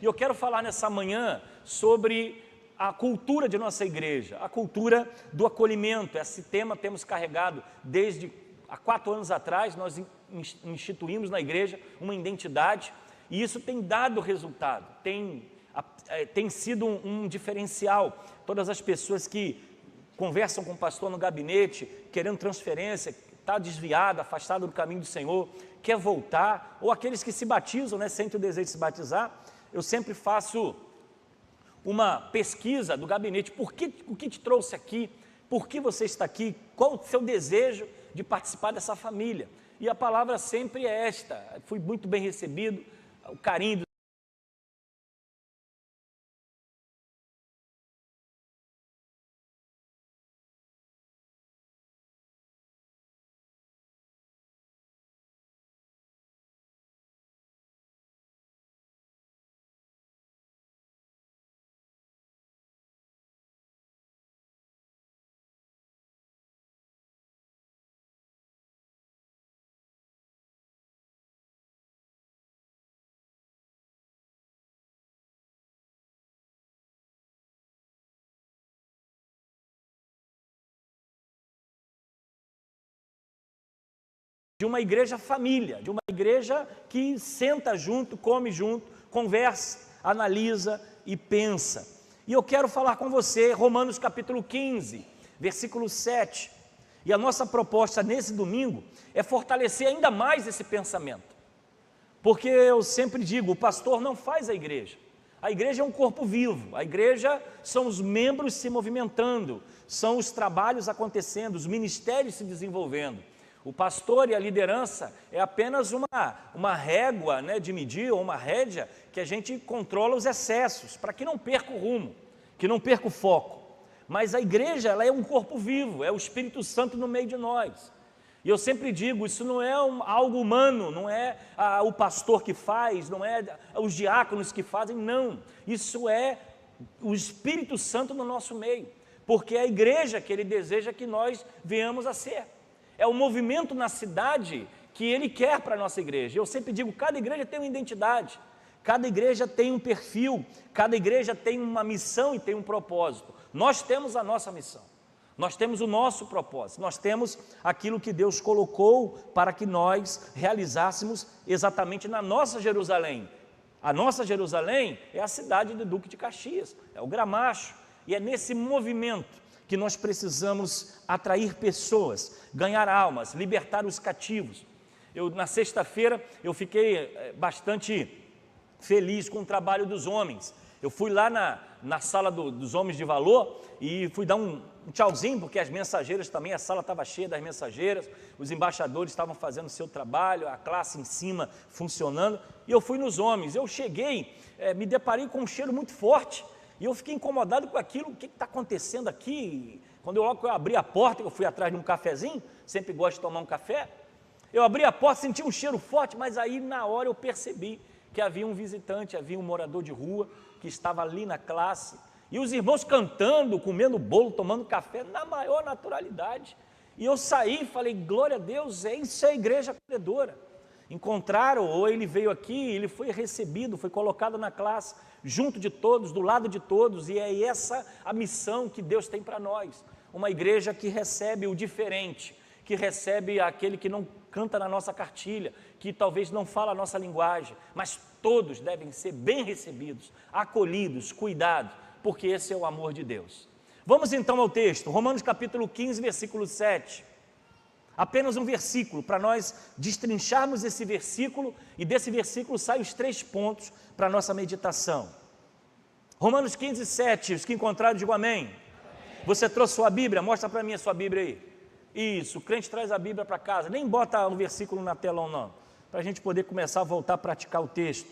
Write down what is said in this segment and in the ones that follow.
E eu quero falar nessa manhã sobre a cultura de nossa igreja, a cultura do acolhimento. Esse tema temos carregado desde há 4 anos atrás. Nós instituímos na igreja uma identidade e isso tem dado resultado, tem sido um diferencial. Todas as pessoas que conversam com o pastor no gabinete, querendo transferência, está desviado, afastado do caminho do Senhor, quer voltar, ou aqueles que se batizam, sentem o desejo de se batizar, eu sempre faço uma pesquisa do gabinete. O que te trouxe aqui? Por que você está aqui? Qual o seu desejo de participar dessa família? E a palavra sempre é esta: fui muito bem recebido, o carinho de uma igreja família, de uma igreja que senta junto, come junto, conversa, analisa e pensa. E eu quero falar com você, Romanos capítulo 15, versículo 7. E a nossa proposta nesse domingo é fortalecer ainda mais esse pensamento. Porque eu sempre digo, o pastor não faz a igreja é um corpo vivo, a igreja são os membros se movimentando, são os trabalhos acontecendo, os ministérios se desenvolvendo. O pastor e a liderança é apenas uma régua de medir, ou uma rédea, que a gente controla os excessos, para que não perca o rumo, que não perca o foco. Mas a igreja, ela é um corpo vivo, é o Espírito Santo no meio de nós. E eu sempre digo, isso não é algo humano, não é o pastor que faz, não é os diáconos que fazem, não. Isso é o Espírito Santo no nosso meio, porque é a igreja que ele deseja que nós venhamos a ser. É o movimento na cidade que ele quer para a nossa igreja. Eu sempre digo, cada igreja tem uma identidade, cada igreja tem um perfil, cada igreja tem uma missão e tem um propósito. Nós temos a nossa missão, nós temos o nosso propósito, nós temos aquilo que Deus colocou para que nós realizássemos exatamente na nossa Jerusalém. A nossa Jerusalém é a cidade do Duque de Caxias, é o Gramacho, e é nesse movimento que nós precisamos atrair pessoas, ganhar almas, libertar os cativos. Na sexta-feira, eu fiquei bastante feliz com o trabalho dos homens. Eu fui lá na sala dos homens de valor e fui dar um tchauzinho, porque as mensageiras também, a sala estava cheia das mensageiras, os embaixadores estavam fazendo o seu trabalho, a classe em cima funcionando, e eu fui nos homens. Eu cheguei, me deparei com um cheiro muito forte, e eu fiquei incomodado com aquilo. O que está acontecendo aqui? Quando eu abri a porta, eu fui atrás de um cafezinho, sempre gosto de tomar um café, eu abri a porta, senti um cheiro forte, mas aí na hora eu percebi que havia um visitante, havia um morador de rua, que estava ali na classe, e os irmãos cantando, comendo bolo, tomando café, na maior naturalidade. E eu saí e falei, glória a Deus, isso é a igreja acolhedora. Encontraram, ou ele veio aqui, ele foi recebido, foi colocado na classe, junto de todos, do lado de todos, e é essa a missão que Deus tem para nós. Uma igreja que recebe o diferente, que recebe aquele que não canta na nossa cartilha, que talvez não fala a nossa linguagem, mas todos devem ser bem recebidos, acolhidos, cuidados, porque esse é o amor de Deus. Vamos então ao texto, Romanos capítulo 15, versículo 7. Apenas um versículo, para nós destrincharmos esse versículo, e desse versículo saem os 3 pontos para a nossa meditação. Romanos 15, 7, os que encontraram, digam amém. Amém. Você trouxe sua Bíblia? Mostra para mim a sua Bíblia aí. Isso, o crente traz a Bíblia para casa, nem bota o versículo na tela não, para a gente poder começar a voltar a praticar o texto.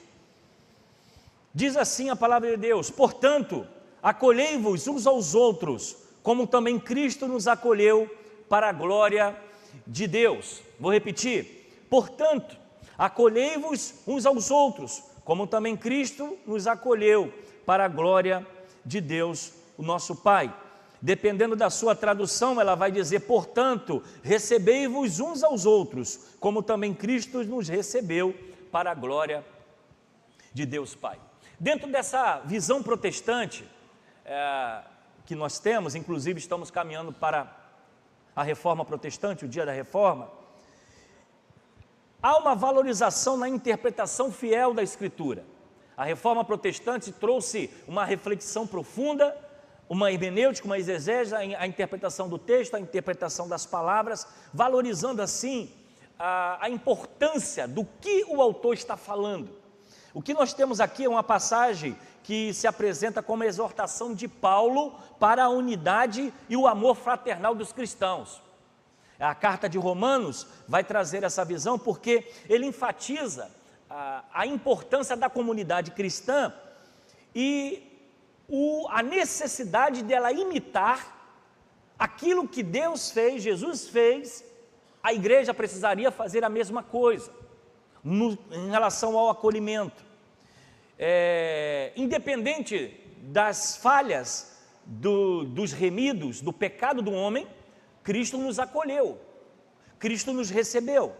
Diz assim a palavra de Deus: portanto, acolhei-vos uns aos outros, como também Cristo nos acolheu para a glória de Deus. Vou repetir, portanto, acolhei-vos uns aos outros, como também Cristo nos acolheu para a glória de Deus, o nosso Pai. Dependendo da sua tradução, ela vai dizer, portanto, recebei-vos uns aos outros, como também Cristo nos recebeu para a glória de Deus Pai. Dentro dessa visão protestante que nós temos, inclusive estamos caminhando para a reforma protestante, o dia da reforma, há uma valorização na interpretação fiel da Escritura. A reforma protestante trouxe uma reflexão profunda, uma hermenêutica, uma exegese, a interpretação do texto, a interpretação das palavras, valorizando assim a importância do que o autor está falando. O que nós temos aqui é uma passagem que se apresenta como a exortação de Paulo para a unidade e o amor fraternal dos cristãos. A carta de Romanos vai trazer essa visão porque ele enfatiza a importância da comunidade cristã e a necessidade dela imitar aquilo que Deus fez, Jesus fez. A igreja precisaria fazer a mesma coisa em relação ao acolhimento. Independente das falhas dos remidos, do pecado do homem, Cristo nos acolheu, Cristo nos recebeu.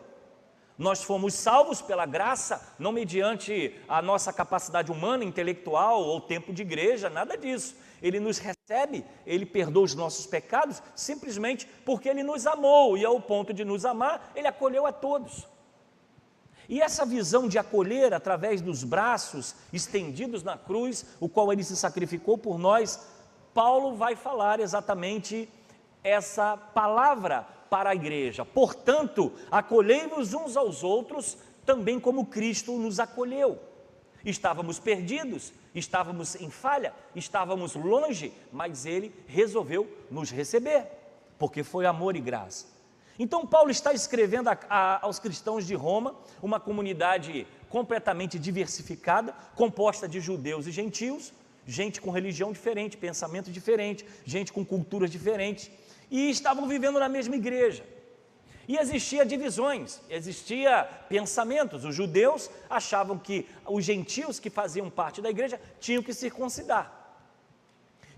Nós fomos salvos pela graça, não mediante a nossa capacidade humana, intelectual ou tempo de igreja, nada disso. Ele nos recebe, Ele perdoa os nossos pecados, simplesmente porque Ele nos amou, e ao ponto de nos amar, Ele acolheu a todos. E essa visão de acolher através dos braços estendidos na cruz, o qual Ele se sacrificou por nós, Paulo vai falar exatamente essa palavra para a igreja. Portanto, acolhei-vos uns aos outros, também como Cristo nos acolheu. Estávamos perdidos, estávamos em falha, estávamos longe, mas Ele resolveu nos receber, porque foi amor e graça. Então Paulo está escrevendo aos cristãos de Roma, uma comunidade completamente diversificada, composta de judeus e gentios, gente com religião diferente, pensamento diferente, gente com culturas diferentes, e estavam vivendo na mesma igreja. E existia divisões, existia pensamentos. Os judeus achavam que os gentios que faziam parte da igreja tinham que circuncidar,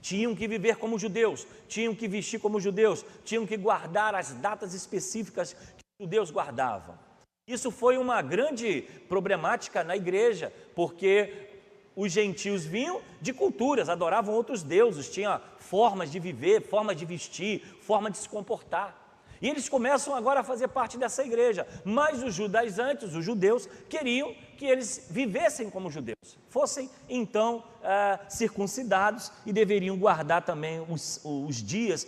tinham que viver como judeus, tinham que vestir como judeus, tinham que guardar as datas específicas que os judeus guardavam. Isso foi uma grande problemática na igreja, porque os gentios vinham de culturas, adoravam outros deuses, tinham formas de viver, formas de vestir, forma de se comportar. E eles começam agora a fazer parte dessa igreja, mas os judaizantes, os judeus, queriam que eles vivessem como judeus, fossem então circuncidados e deveriam guardar também os dias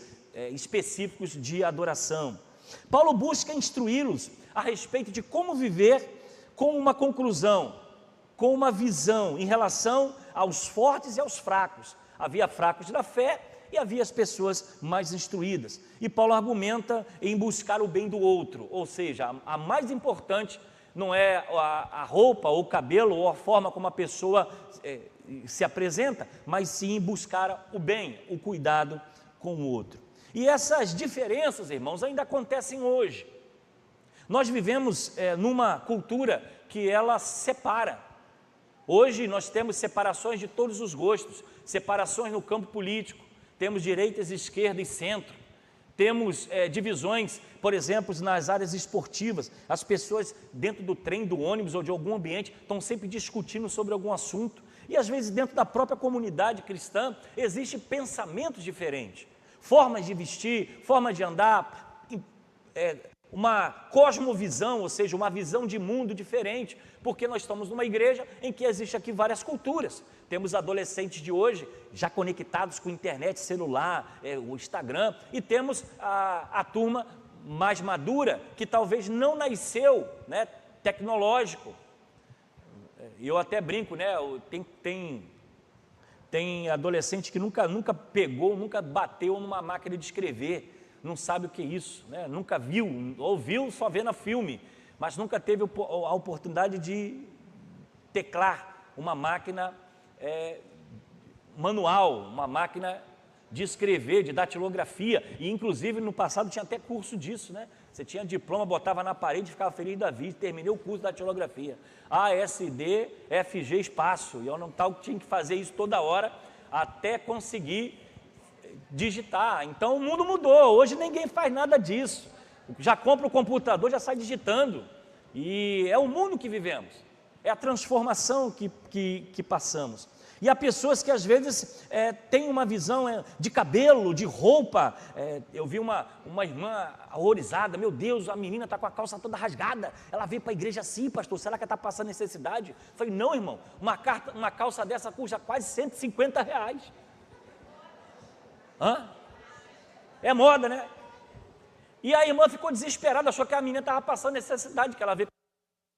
específicos de adoração. Paulo busca instruí-los a respeito de como viver com uma conclusão, com uma visão em relação aos fortes e aos fracos. Havia fracos da fé e havia as pessoas mais instruídas. E Paulo argumenta em buscar o bem do outro, ou seja, a mais importante não é a roupa ou o cabelo ou a forma como a pessoa se apresenta, mas sim buscar o bem, o cuidado com o outro. E essas diferenças, irmãos, ainda acontecem hoje. Nós vivemos numa cultura que ela separa. Hoje nós temos separações de todos os gostos, separações no campo político, temos direitas, esquerda e centro, temos divisões, por exemplo, nas áreas esportivas. As pessoas dentro do trem, do ônibus ou de algum ambiente estão sempre discutindo sobre algum assunto, e às vezes dentro da própria comunidade cristã existem pensamentos diferentes, formas de vestir, formas de andar, uma cosmovisão, ou seja, uma visão de mundo diferente, porque nós estamos numa igreja em que existe aqui várias culturas. Temos adolescentes de hoje já conectados com internet, celular, o Instagram, e temos a turma mais madura que talvez não nasceu, tecnológico. Eu até brinco, tem adolescente que nunca pegou, nunca bateu numa máquina de escrever, não sabe o que é isso, nunca viu, ouviu, só vê no filme, mas nunca teve a oportunidade de teclar uma máquina manual, uma máquina de escrever, de datilografia, e inclusive no passado tinha até curso disso, Você tinha diploma, botava na parede e ficava feliz da vida, terminei o curso de datilografia, ASD, FG, espaço, e eu não tinha que fazer isso toda hora, até conseguir digitar. Então o mundo mudou, hoje ninguém faz nada disso, já compra o computador, já sai digitando, e é o mundo que vivemos. é a transformação que passamos. E há pessoas que às vezes têm uma visão de cabelo, de roupa. Eu vi uma irmã horrorizada, meu Deus, a menina está com a calça toda rasgada, ela veio para a igreja assim, pastor, será que ela está passando necessidade? Eu falei, não, irmão, uma calça dessa custa quase R$150. É moda, né? E a irmã ficou desesperada, achou que a menina estava passando necessidade, que ela veio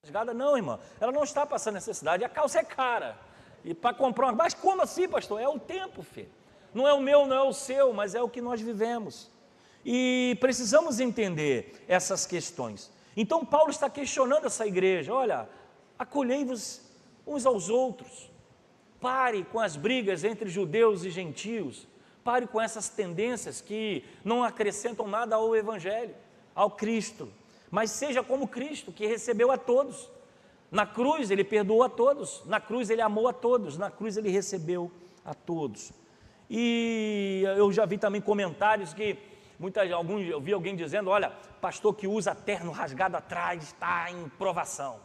rasgada. Não, irmã, ela não está passando necessidade, a calça é cara. E para comprar uma... Mas como assim, pastor? É o tempo, filho. Não é o meu, não é o seu, mas é o que nós vivemos. E precisamos entender essas questões. Então Paulo está questionando essa igreja. Olha, acolhei-vos uns aos outros. Pare com as brigas entre judeus e gentios. Pare com essas tendências que não acrescentam nada ao evangelho, ao Cristo. Mas seja como Cristo, que recebeu a todos. Na cruz ele perdoou a todos, na cruz ele amou a todos, na cruz ele recebeu a todos. E eu já vi também comentários que eu vi alguém dizendo, olha, pastor que usa terno rasgado atrás está em provação.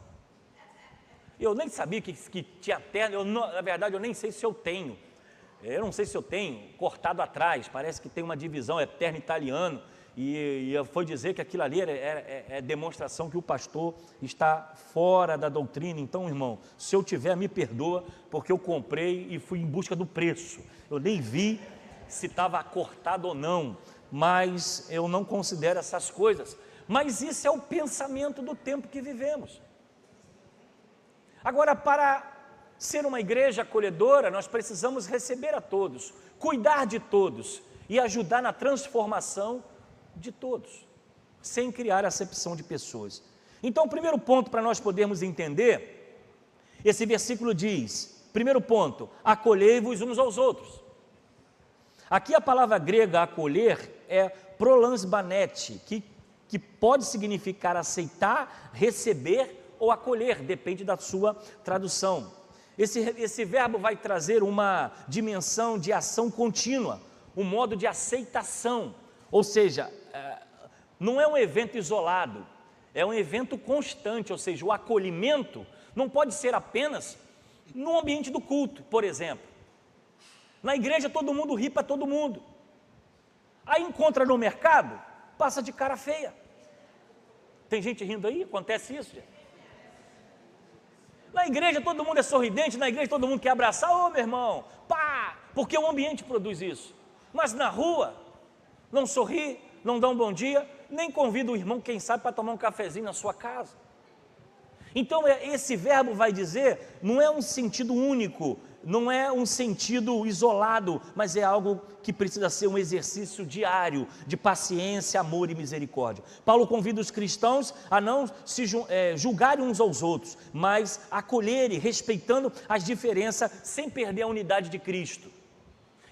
Eu nem sabia que tinha terno, na verdade eu nem sei se eu tenho. Eu não sei se eu tenho cortado atrás, parece que tem uma divisão, é terno italiano. E foi dizer que aquilo ali é demonstração que o pastor está fora da doutrina. Então, irmão, se eu tiver, me perdoa, porque eu comprei e fui em busca do preço. Eu nem vi se estava cortado ou não, mas eu não considero essas coisas. Mas isso é o pensamento do tempo que vivemos. Agora, para ser uma igreja acolhedora, nós precisamos receber a todos, cuidar de todos e ajudar na transformação de todos, sem criar acepção de pessoas. Então, o primeiro ponto para nós podermos entender, esse versículo diz, primeiro ponto, acolhei-vos uns aos outros. Aqui a palavra grega acolher é prolansbanete, que pode significar aceitar, receber ou acolher, depende da sua tradução. Esse verbo vai trazer uma dimensão de ação contínua, um modo de aceitação, ou seja, não é um evento isolado, é um evento constante, ou seja, o acolhimento não pode ser apenas no ambiente do culto, por exemplo. Na igreja todo mundo ri para todo mundo, aí encontra no mercado, passa de cara feia. Tem gente rindo aí? Acontece isso, gente? Na igreja todo mundo é sorridente, na igreja todo mundo quer abraçar, ô meu irmão, pá, porque o ambiente produz isso. Mas na rua, não sorri, não dá um bom dia, nem convida o irmão, quem sabe, para tomar um cafezinho na sua casa. Então esse verbo vai dizer, não é um sentido único, não é um sentido isolado, mas é algo que precisa ser um exercício diário de paciência, amor e misericórdia. Paulo convida os cristãos a não se julgarem uns aos outros, mas acolherem, respeitando as diferenças, sem perder a unidade de Cristo.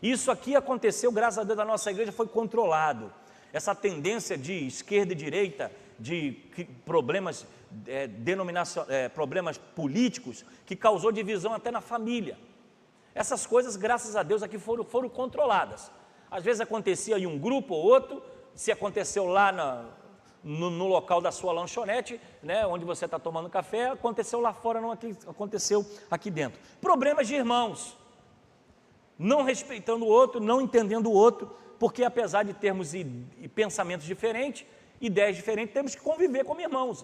Isso aqui aconteceu, graças a Deus, a nossa igreja foi controlado. Essa tendência de esquerda e direita, de problemas problemas políticos, que causou divisão até na família. Essas coisas, graças a Deus, aqui foram controladas. Às vezes acontecia em um grupo ou outro, se aconteceu lá no local da sua lanchonete, né, onde você está tomando café, aconteceu lá fora, não aconteceu aqui dentro. Problemas de irmãos, não respeitando o outro, não entendendo o outro, porque apesar de termos pensamentos diferentes, ideias diferentes, temos que conviver como irmãos.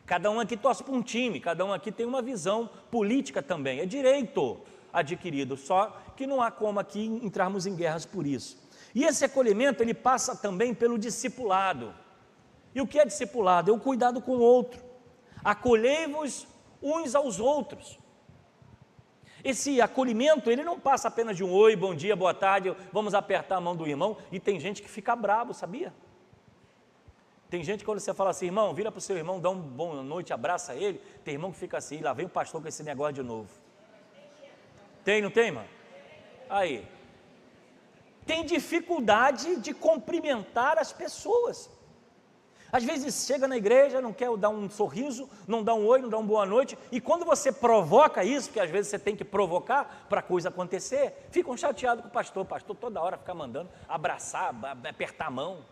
Cada um aqui torce para um time, cada um aqui tem uma visão política também, é direito adquirido, só que não há como aqui entrarmos em guerras por isso. E esse acolhimento, ele passa também pelo discipulado. E o que é discipulado? É o cuidado com o outro. Acolhei-vos uns aos outros. Esse acolhimento, ele não passa apenas de um oi, bom dia, boa tarde, vamos apertar a mão do irmão, e tem gente que fica bravo, sabia? Tem gente que quando você fala assim, irmão, vira para o seu irmão, dá uma boa noite, abraça ele, tem irmão que fica assim, lá vem o pastor com esse negócio de novo. Tem, não tem, irmão? Aí. Tem dificuldade de cumprimentar as pessoas. Às vezes chega na igreja, não quer dar um sorriso, não dá um oi, não dá uma boa noite, e quando você provoca isso, porque às vezes você tem que provocar para a coisa acontecer, ficam chateados com o pastor toda hora fica mandando abraçar, apertar a mão.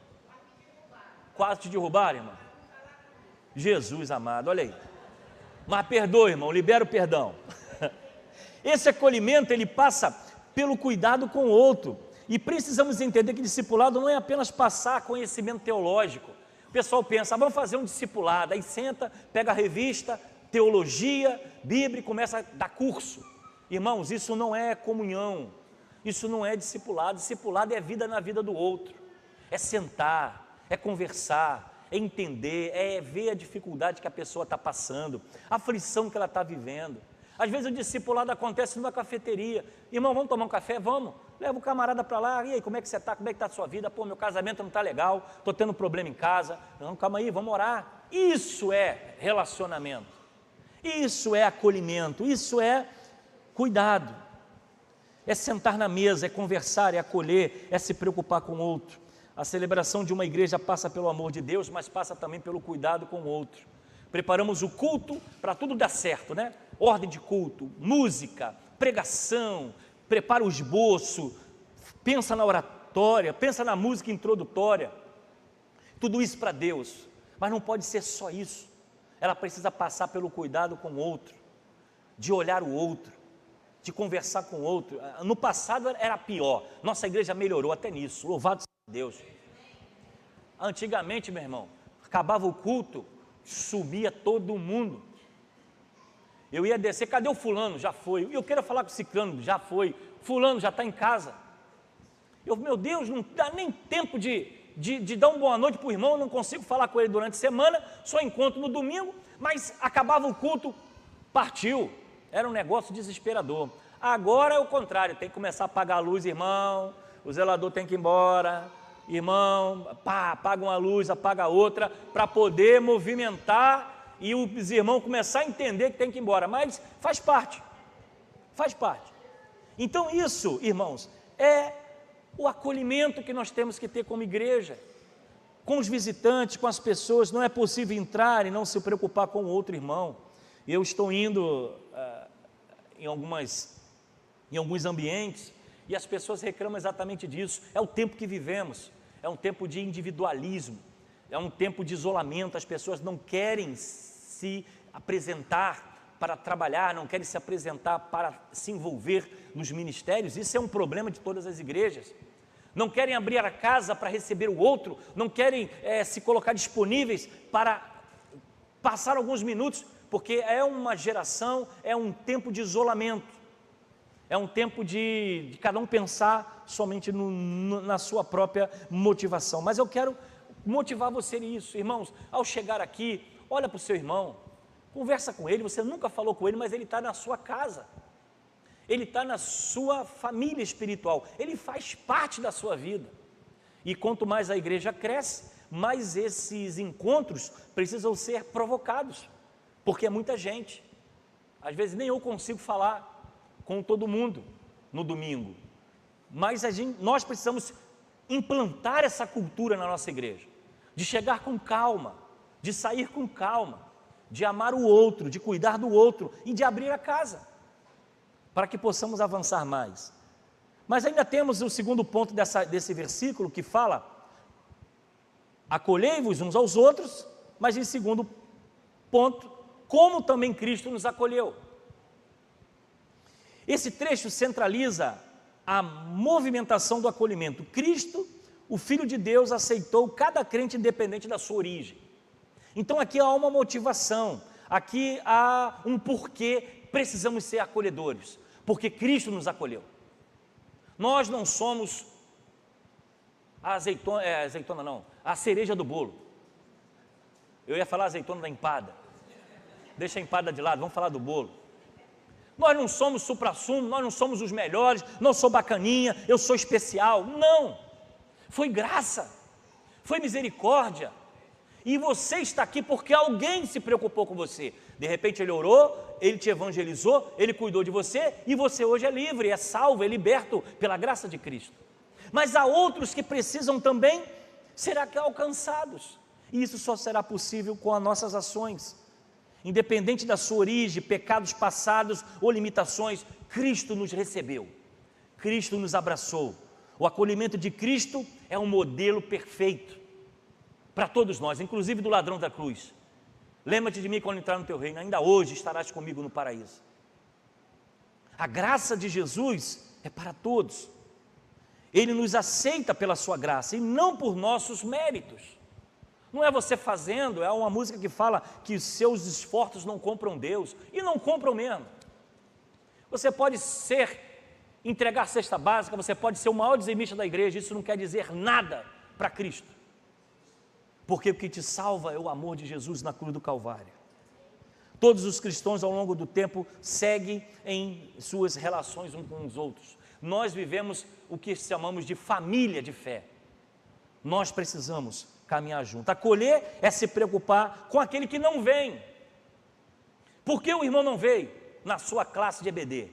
Quase te derrubaram, irmão? Jesus amado, olha aí. Mas perdoa, irmão, libera o perdão. Esse acolhimento, ele passa pelo cuidado com o outro. E precisamos entender que discipulado não é apenas passar conhecimento teológico. O pessoal pensa, vamos fazer um discipulado, aí senta, pega a revista, teologia, Bíblia e começa a dar curso. Irmãos, isso não é comunhão, isso não é discipulado. Discipulado é vida na vida do outro, é sentar, é conversar, é entender, é ver a dificuldade que a pessoa está passando, a aflição que ela está vivendo. Às vezes o discipulado acontece numa cafeteria. Irmão, vamos tomar um café? Vamos. Leva o camarada para lá. E aí, como é que você está? Como é que está a sua vida? Pô, meu casamento não está legal, estou tendo problema em casa. Não, calma aí, vamos orar. Isso é relacionamento. Isso é acolhimento. Isso é cuidado. É sentar na mesa, é conversar, é acolher, é se preocupar com o outro. A celebração de uma igreja passa pelo amor de Deus, mas passa também pelo cuidado com o outro. Preparamos o culto para tudo dar certo, né? Ordem de culto, música, pregação, prepara o esboço, pensa na oratória, pensa na música introdutória, tudo isso para Deus, mas não pode ser só isso, ela precisa passar pelo cuidado com o outro, de olhar o outro, de conversar com o outro. No passado era pior, nossa igreja melhorou até nisso, louvado seja Deus. Antigamente, meu irmão, acabava o culto, sumia todo mundo. Eu ia descer, cadê o fulano? Já foi. Eu quero falar com o ciclano, já foi. Fulano já está em casa. Meu Deus, não dá nem tempo de dar uma boa noite para o irmão, não consigo falar com ele durante a semana, só encontro no domingo, mas acabava o culto, partiu. Era um negócio desesperador. Agora é o contrário, tem que começar a apagar a luz, irmão, o zelador tem que ir embora, irmão, pá, apaga uma luz, apaga a outra, para poder movimentar e os irmãos começar a entender que tem que ir embora, mas faz parte. Então isso, irmãos, é o acolhimento que nós temos que ter como igreja, com os visitantes, com as pessoas. Não é possível entrar e não se preocupar com o outro irmão. Eu estou indo em alguns ambientes e as pessoas reclamam exatamente disso. É o tempo que vivemos, é um tempo de individualismo, é um tempo de isolamento. As pessoas não querem se apresentar para trabalhar, não querem se apresentar para se envolver nos ministérios. Isso é um problema de todas as igrejas. Não querem abrir a casa para receber o outro, não querem se colocar disponíveis para passar alguns minutos, porque é uma geração, é um tempo de isolamento, é um tempo de cada um pensar somente na sua própria motivação. Mas eu quero motivar você nisso, irmãos. Ao chegar aqui, olha para o seu irmão, conversa com ele. Você nunca falou com ele, mas ele está na sua casa, ele está na sua família espiritual, ele faz parte da sua vida. E quanto mais a igreja cresce, mais esses encontros precisam ser provocados, porque é muita gente. Às vezes nem eu consigo falar com todo mundo no domingo, mas nós precisamos implantar essa cultura na nossa igreja, de chegar com calma, de sair com calma, de amar o outro, de cuidar do outro e de abrir a casa, para que possamos avançar mais. Mas ainda temos o segundo ponto desse versículo, que fala: acolhei-vos uns aos outros, mas em segundo ponto, como também Cristo nos acolheu. Esse trecho centraliza a movimentação do acolhimento. Cristo, o Filho de Deus, aceitou cada crente independente da sua origem. Então aqui há uma motivação, aqui há um porquê precisamos ser acolhedores, porque Cristo nos acolheu. Nós não somos a a cereja do bolo. Eu ia falar azeitona da empada, deixa a empada de lado, vamos falar do bolo. Nós não somos suprassumo, nós não somos os melhores, não sou bacaninha, eu sou especial. Não, foi graça, foi misericórdia. E você está aqui porque alguém se preocupou com você. De repente ele orou, ele te evangelizou, ele cuidou de você, e você hoje é livre, é salvo, é liberto pela graça de Cristo. Mas há outros que precisam também ser alcançados, e isso só será possível com as nossas ações. Independente da sua origem, pecados passados ou limitações, Cristo nos recebeu, Cristo nos abraçou. O acolhimento de Cristo é um modelo perfeito para todos nós, inclusive do ladrão da cruz. Lembra-te de mim quando entrar no teu reino, ainda hoje estarás comigo no paraíso. A graça de Jesus é para todos. Ele nos aceita pela sua graça e não por nossos méritos. Não é você fazendo, é uma música que fala que os seus esforços não compram Deus, e não compram mesmo. Você pode entregar cesta básica, você pode ser o maior dizimista da igreja, isso não quer dizer nada para Cristo. Porque o que te salva é o amor de Jesus na cruz do Calvário. Todos os cristãos ao longo do tempo seguem em suas relações uns com os outros. Nós vivemos o que chamamos de família de fé. Nós precisamos caminhar junto. Acolher é se preocupar com aquele que não vem. Por que o irmão não veio na sua classe de EBD?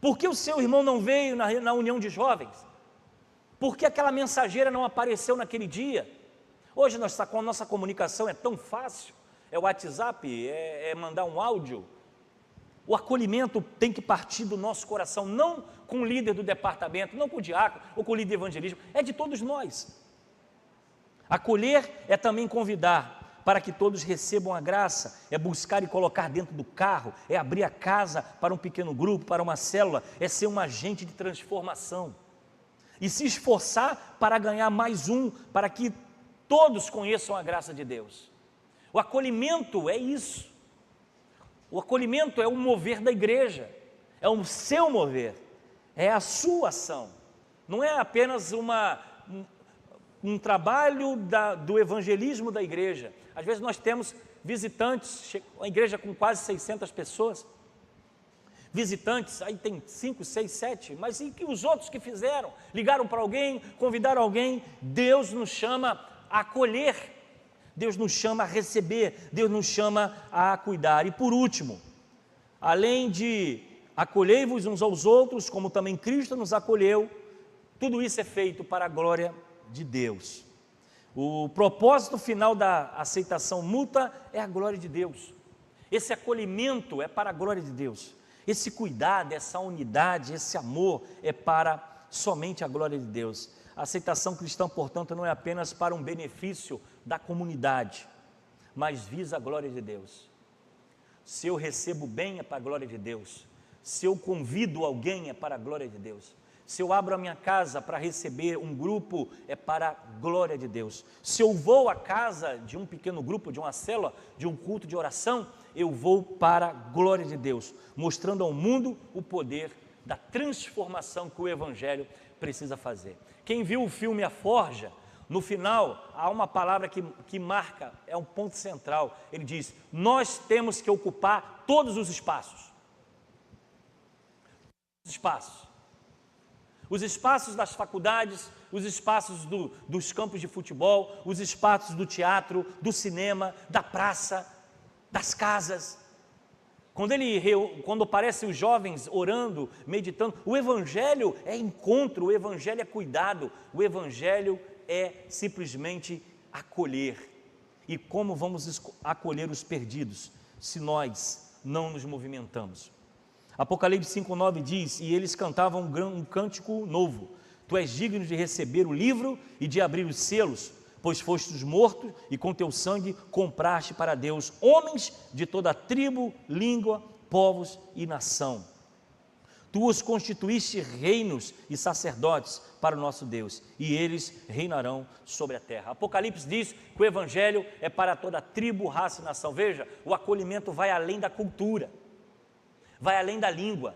Por que o seu irmão não veio na união de jovens? Por que aquela mensageira não apareceu naquele dia? Hoje com a nossa comunicação é tão fácil, é o WhatsApp, é mandar um áudio. O acolhimento tem que partir do nosso coração, não com o líder do departamento, não com o diácono ou com o líder de evangelismo, é de todos nós. Acolher é também convidar para que todos recebam a graça, é buscar e colocar dentro do carro, é abrir a casa para um pequeno grupo, para uma célula, é ser um agente de transformação. E se esforçar para ganhar mais um, para que todos conheçam a graça de Deus. O acolhimento é isso. O acolhimento é o mover da igreja, é o seu mover, é a sua ação. Não é apenas um trabalho do evangelismo da igreja. Às vezes nós temos visitantes, uma igreja com quase 600 pessoas, visitantes, aí tem 5, 6, 7, mas e que os outros que fizeram? Ligaram para alguém, convidaram alguém. Deus nos chama a acolher, Deus nos chama a receber, Deus nos chama a cuidar. E por último, além de acolhei-vos uns aos outros, como também Cristo nos acolheu, tudo isso é feito para a glória de Deus. O propósito final da aceitação mútua é a glória de Deus. Esse acolhimento é para a glória de Deus. Esse cuidado, essa unidade, esse amor é para somente a glória de Deus. A aceitação cristã, portanto, não é apenas para um benefício da comunidade, mas visa a glória de Deus. Se eu recebo bem é para a glória de Deus. Se eu convido alguém é para a glória de Deus. Se eu abro a minha casa para receber um grupo é para a glória de Deus. Se eu vou à casa de um pequeno grupo, de uma célula, de um culto de oração, eu vou para a glória de Deus, mostrando ao mundo o poder da transformação que o Evangelho precisa fazer. Quem viu o filme A Forja, no final há uma palavra que marca, é um ponto central. Ele diz: nós temos que ocupar todos os espaços. Os espaços das faculdades, os espaços dos campos de futebol, os espaços do teatro, do cinema, da praça, das casas. Quando aparecem os jovens orando, meditando, o Evangelho é encontro, o Evangelho é cuidado, o Evangelho é simplesmente acolher. E como vamos acolher os perdidos se nós não nos movimentamos? Apocalipse 5,9 diz: e eles cantavam um cântico novo: tu és digno de receber o livro e de abrir os selos, pois fostes morto e com teu sangue compraste para Deus homens de toda tribo, língua, povos e nação. Tu os constituíste reinos e sacerdotes para o nosso Deus, e eles reinarão sobre a terra. Apocalipse diz que o Evangelho é para toda tribo, raça e nação. Veja, o acolhimento vai além da cultura, vai além da língua,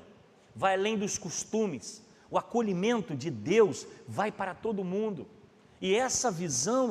vai além dos costumes. O acolhimento de Deus vai para todo mundo. E essa visão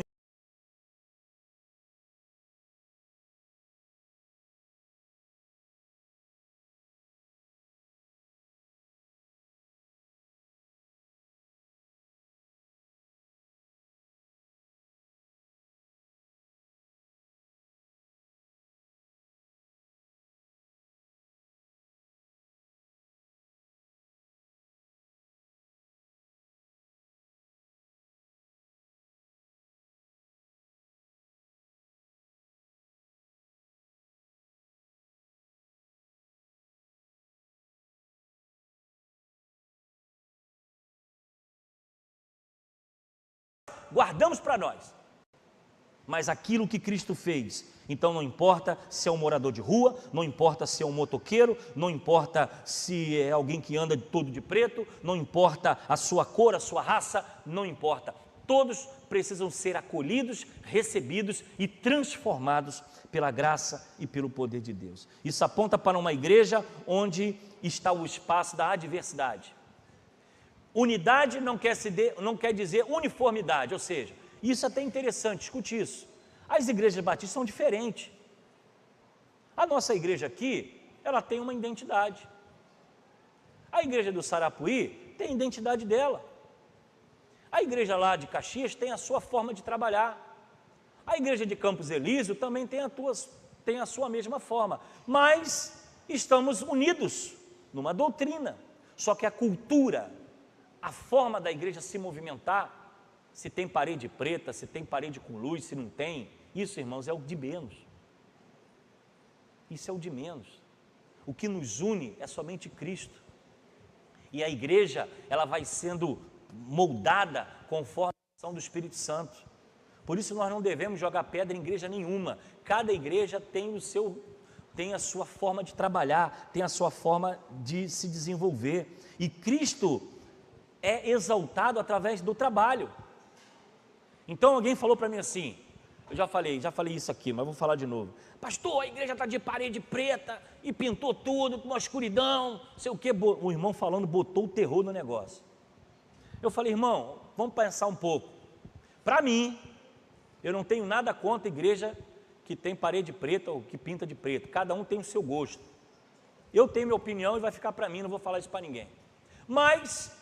guardamos para nós. mas aquilo que Cristo fez. Então não importa se é um morador de rua, não importa se é um motoqueiro, não importa se é alguém que anda todo de preto, não importa a sua cor, a sua raça, não importa. Todos precisam ser acolhidos, recebidos e transformados pela graça e pelo poder de Deus. Isso aponta para uma igreja onde está o espaço da adversidade. Unidade não quer dizer uniformidade, ou seja, isso é até interessante, escute isso. As igrejas batistas são diferentes. A nossa igreja aqui, ela tem uma identidade. A igreja do Sarapuí tem a identidade dela. A igreja lá de Caxias tem a sua forma de trabalhar. A igreja de Campos Elísio também tem a sua mesma forma. Mas estamos unidos numa doutrina. Só que a cultura, a forma da igreja se movimentar, se tem parede preta, se tem parede com luz, se não tem, isso, irmãos, é o de menos. Isso é o de menos. O que nos une é somente Cristo. E a igreja, ela vai sendo moldada conforme a ação do Espírito Santo. Por isso nós não devemos jogar pedra em igreja nenhuma. Cada igreja tem a sua forma de trabalhar, tem a sua forma de se desenvolver. E Cristo é exaltado através do trabalho. Então alguém falou para mim assim, eu já falei isso aqui, mas vou falar de novo. Pastor, a igreja está de parede preta e pintou tudo, com uma escuridão, não sei o que. O irmão falando botou o terror no negócio. Eu falei, irmão, vamos pensar um pouco. Para mim, eu não tenho nada contra a igreja que tem parede preta ou que pinta de preto. Cada um tem o seu gosto. Eu tenho minha opinião e vai ficar para mim, não vou falar isso para ninguém. Mas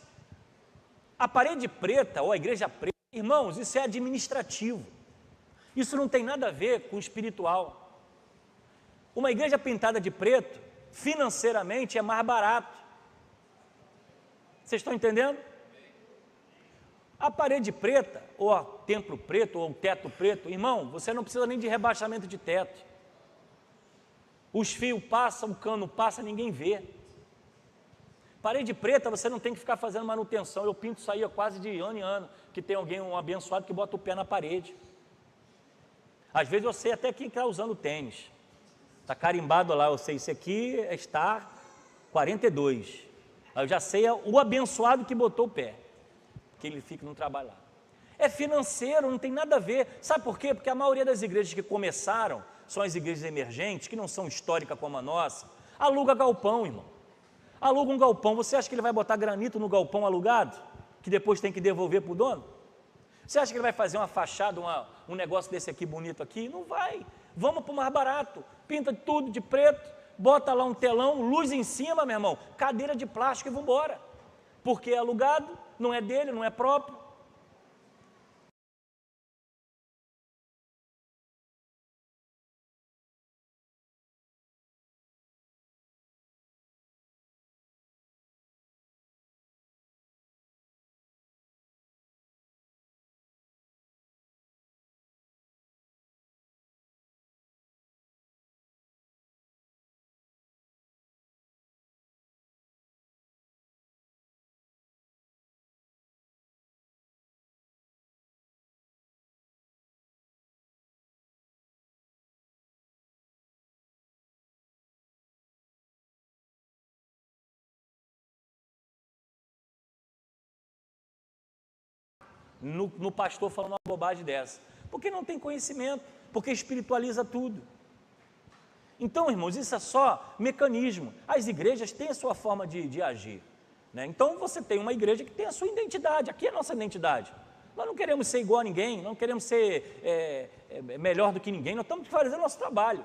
a parede preta ou a igreja preta, irmãos, isso é administrativo. Isso não tem nada a ver com espiritual. Uma igreja pintada de preto, financeiramente, é mais barato. Vocês estão entendendo? A parede preta, ou o templo preto, ou o teto preto, irmão, você não precisa nem de rebaixamento de teto. Os fios passam, o cano passa, ninguém vê. Parede preta, você não tem que ficar fazendo manutenção. Eu pinto isso aí quase de ano em ano, que tem alguém, um abençoado, que bota o pé na parede. Às vezes eu sei até quem está usando tênis. Está carimbado lá, eu sei, isso aqui está 42. Eu já sei o abençoado que botou o pé, que ele fica no trabalho lá. É financeiro, não tem nada a ver. Sabe por quê? Porque a maioria das igrejas que começaram, são as igrejas emergentes, que não são históricas como a nossa, aluga galpão, irmão. Aluga um galpão, você acha que ele vai botar granito no galpão alugado? Que depois tem que devolver para o dono? Você acha que ele vai fazer uma fachada, um negócio desse aqui bonito aqui? Não vai. Vamos para o mais barato. Pinta tudo de preto, bota lá um telão, luz em cima, meu irmão, cadeira de plástico e vamos embora. Porque é alugado, não é dele, não é próprio. No pastor falando uma bobagem dessa, porque não tem conhecimento, porque espiritualiza tudo. Então, irmãos, isso é só mecanismo. As igrejas têm a sua forma de agir, né? Então você tem uma igreja que tem a sua identidade. Aqui é a nossa identidade. Nós não queremos ser igual a ninguém, não queremos ser melhor do que ninguém, nós estamos fazendo o nosso trabalho.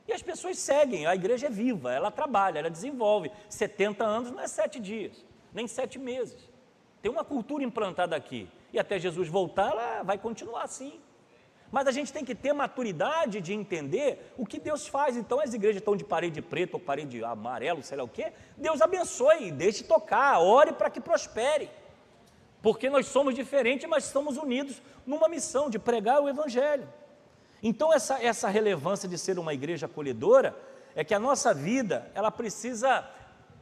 E as pessoas seguem, a igreja é viva, ela trabalha, ela desenvolve. 70 anos não é 7 dias, nem 7 meses. Tem uma cultura implantada aqui. E até Jesus voltar, ela vai continuar assim. Mas a gente tem que ter maturidade de entender o que Deus faz. Então as igrejas estão de parede preta ou parede amarelo, sei lá o quê. Deus abençoe, deixe tocar, ore para que prospere. Porque nós somos diferentes, mas estamos unidos numa missão de pregar o Evangelho. Então essa relevância de ser uma igreja acolhedora é que a nossa vida, ela precisa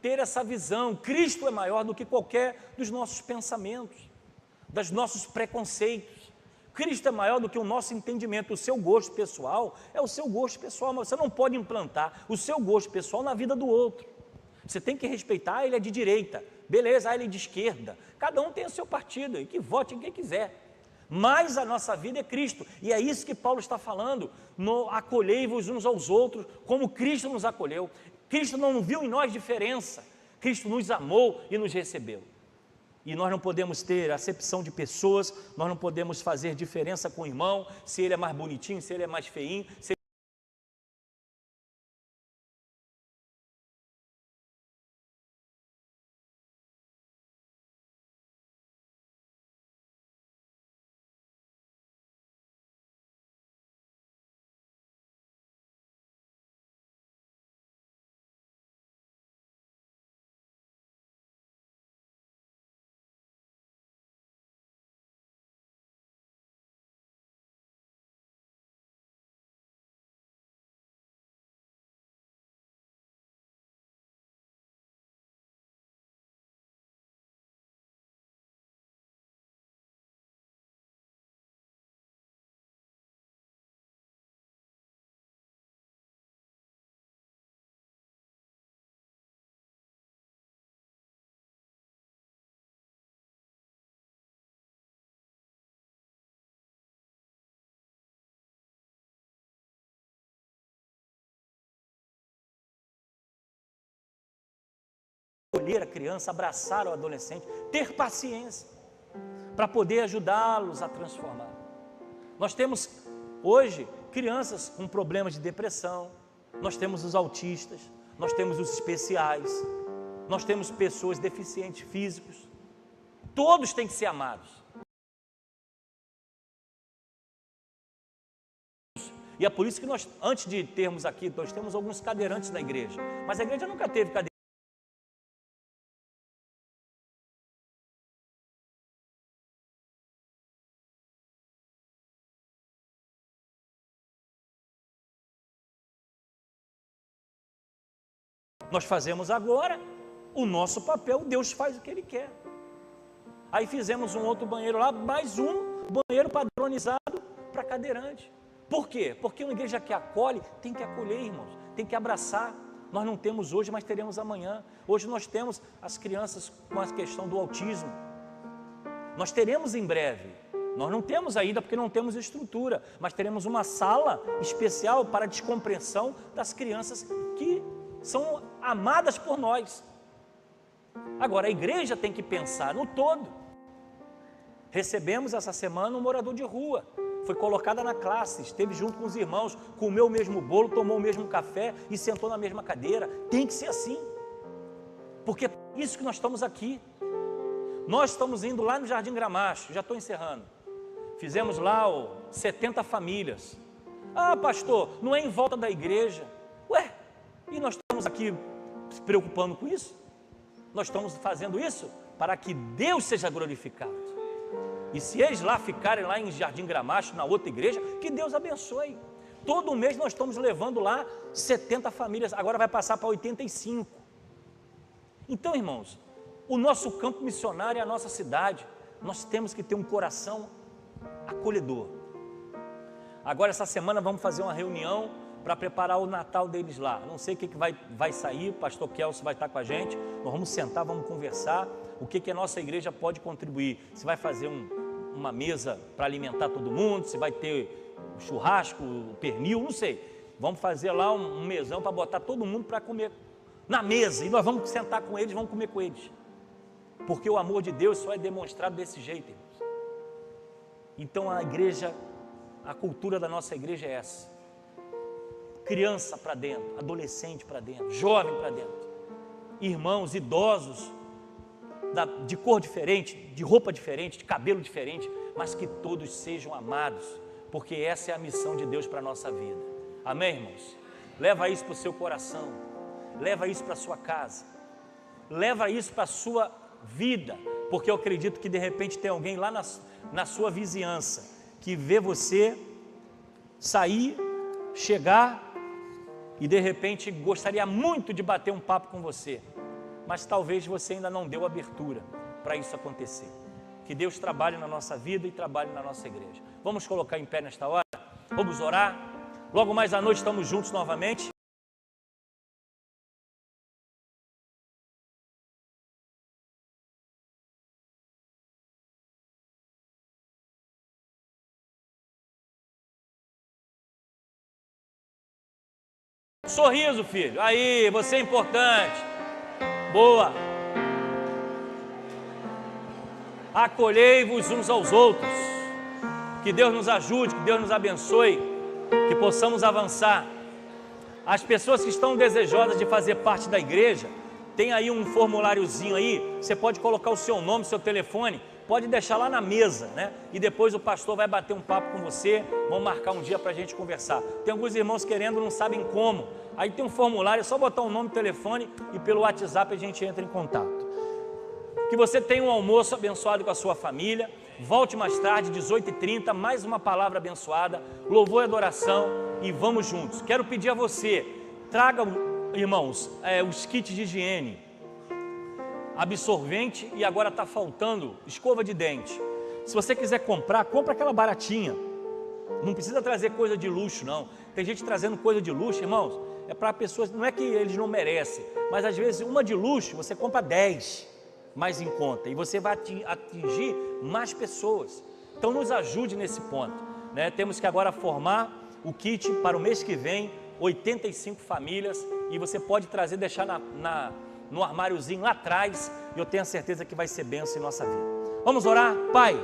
ter essa visão. Cristo é maior do que qualquer dos nossos pensamentos, dos nossos preconceitos. Cristo é maior do que o nosso entendimento. O seu gosto pessoal é o seu gosto pessoal, mas você não pode implantar o seu gosto pessoal na vida do outro. Você tem que respeitar, ele é de direita, beleza, ele é de esquerda. Cada um tem o seu partido, e que vote em quem quiser. Mas a nossa vida é Cristo, e é isso que Paulo está falando, no acolhei-vos uns aos outros, como Cristo nos acolheu. Cristo não viu em nós diferença, Cristo nos amou e nos recebeu. E nós não podemos ter acepção de pessoas, nós não podemos fazer diferença com o irmão, se ele é mais bonitinho, se ele é mais feinho, se acolher a criança, abraçar o adolescente, ter paciência para poder ajudá-los a transformar. Nós temos hoje crianças com problemas de depressão, nós temos os autistas, nós temos os especiais, nós temos pessoas deficientes físicos, todos têm que ser amados. E é por isso que nós, antes de termos aqui, nós temos alguns cadeirantes na igreja, mas a igreja nunca teve cadeirante. Nós fazemos agora o nosso papel, Deus faz o que Ele quer. Aí fizemos um outro banheiro lá, mais um banheiro padronizado para cadeirante. Por quê? Porque uma igreja que acolhe, tem que acolher, irmãos, tem que abraçar. Nós não temos hoje, mas teremos amanhã. Hoje nós temos as crianças com a questão do autismo. Nós teremos em breve. Nós não temos ainda porque não temos estrutura, mas teremos uma sala especial para a descompressão das crianças que são amadas por nós. Agora, a igreja tem que pensar no todo. Recebemos essa semana um morador de rua, foi colocada na classe, esteve junto com os irmãos, comeu o mesmo bolo, tomou o mesmo café e sentou na mesma cadeira. Tem que ser assim, porque é isso que nós estamos aqui. Nós estamos indo lá no Jardim Gramacho, já estou encerrando. Fizemos lá 70 famílias. Ah, pastor, não é em volta da igreja. Ué, e nós estamos aqui se preocupando com isso? Nós estamos fazendo isso para que Deus seja glorificado. E se eles lá ficarem lá em Jardim Gramacho, na outra igreja, que Deus abençoe. Todo mês nós estamos levando lá 70 famílias, agora vai passar para 85. Então, irmãos, o nosso campo missionário é a nossa cidade. Nós temos que ter um coração acolhedor. Agora, essa semana, vamos fazer uma reunião para preparar o Natal deles lá. Não sei o que vai sair, o pastor Kelso vai estar com a gente, nós vamos sentar, vamos conversar, o que a nossa igreja pode contribuir. Se vai fazer uma mesa para alimentar todo mundo, se vai ter churrasco, pernil, não sei. Vamos fazer lá um mesão para botar todo mundo para comer na mesa, e nós vamos sentar com eles, vamos comer com eles. Porque o amor de Deus só é demonstrado desse jeito, irmãos. Então a igreja, a cultura da nossa igreja é essa. Criança para dentro, adolescente para dentro, jovem para dentro, irmãos, idosos, de cor diferente, de roupa diferente, de cabelo diferente, mas que todos sejam amados, porque essa é a missão de Deus para a nossa vida. Amém, irmãos? Leva isso para o seu coração, leva isso para a sua casa, leva isso para a sua vida, porque eu acredito que de repente tem alguém lá na sua vizinhança, que vê você sair, chegar, e de repente gostaria muito de bater um papo com você, mas talvez você ainda não deu abertura para isso acontecer. Que Deus trabalhe na nossa vida e trabalhe na nossa igreja. Vamos colocar em pé nesta hora, vamos orar. Logo mais à noite estamos juntos novamente. Sorriso, filho. Aí, você é importante. Boa. Acolhei-vos uns aos outros. Que Deus nos ajude, que Deus nos abençoe, que possamos avançar. As pessoas que estão desejosas de fazer parte da igreja, tem aí um formuláriozinho aí, você pode colocar o seu nome, seu telefone, pode deixar lá na mesa, né? E depois o pastor vai bater um papo com você, vamos marcar um dia para a gente conversar. Tem alguns irmãos querendo, não sabem como. Aí tem um formulário, é só botar o nome, telefone e pelo WhatsApp a gente entra em contato. Que você tenha um almoço abençoado com a sua família. Volte mais tarde, 18h30, mais uma palavra abençoada, louvor e adoração, e vamos juntos. Quero pedir a você, traga, irmãos, os kits de higiene, absorvente, e agora está faltando escova de dente. Se você quiser comprar, compra aquela baratinha. Não precisa trazer coisa de luxo, não. Tem gente trazendo coisa de luxo, irmãos, é para pessoas, não é que eles não merecem, mas às vezes uma de luxo, você compra 10 mais em conta, e você vai atingir mais pessoas. Então nos ajude nesse ponto, né? Temos que agora formar o kit para o mês que vem, 85 famílias, e você pode trazer, deixar no armáriozinho lá atrás, e eu tenho a certeza que vai ser bênção em nossa vida. Vamos orar? Pai,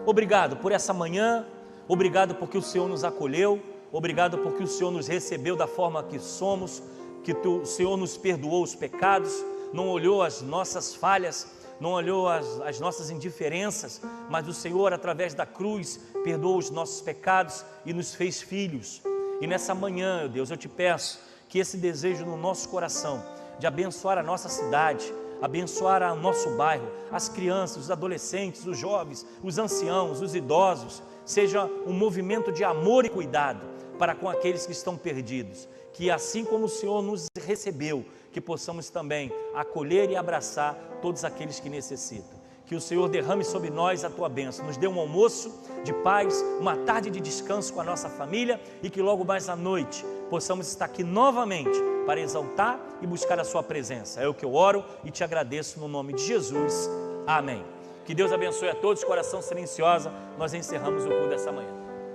obrigado por essa manhã, obrigado porque o Senhor nos acolheu, obrigado porque o Senhor nos recebeu da forma que somos, que o Senhor nos perdoou os pecados, não olhou as nossas falhas, não olhou as nossas indiferenças, mas o Senhor, através da cruz, perdoou os nossos pecados e nos fez filhos. E nessa manhã, meu Deus, eu te peço que esse desejo no nosso coração, de abençoar a nossa cidade, abençoar o nosso bairro, as crianças, os adolescentes, os jovens, os anciãos, os idosos, seja um movimento de amor e cuidado para com aqueles que estão perdidos, que assim como o Senhor nos recebeu, que possamos também acolher e abraçar todos aqueles que necessitam. Que o Senhor derrame sobre nós a tua bênção, nos dê um almoço de paz, uma tarde de descanso com a nossa família, e que logo mais à noite possamos estar aqui novamente para exaltar e buscar a sua presença. É o que eu oro e te agradeço no nome de Jesus. Amém. Que Deus abençoe a todos, coração silenciosa, nós encerramos o culto dessa manhã.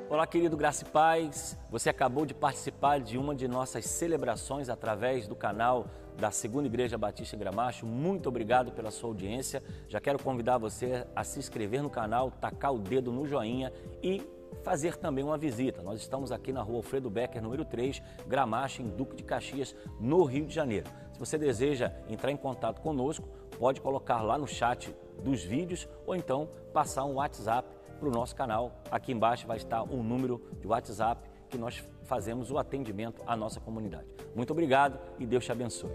Olá, querido, graça e paz. Você acabou de participar de uma de nossas celebrações através do canal da Segunda Igreja Batista em Gramacho. Muito obrigado pela sua audiência. Já quero convidar você a se inscrever no canal, tacar o dedo no joinha e fazer também uma visita. Nós estamos aqui na rua Alfredo Becker, número 3, Gramacho, em Duque de Caxias, no Rio de Janeiro. Se você deseja entrar em contato conosco, pode colocar lá no chat dos vídeos ou então passar um WhatsApp para o nosso canal. Aqui embaixo vai estar um número de WhatsApp que nós fazemos o atendimento à nossa comunidade. Muito obrigado e Deus te abençoe.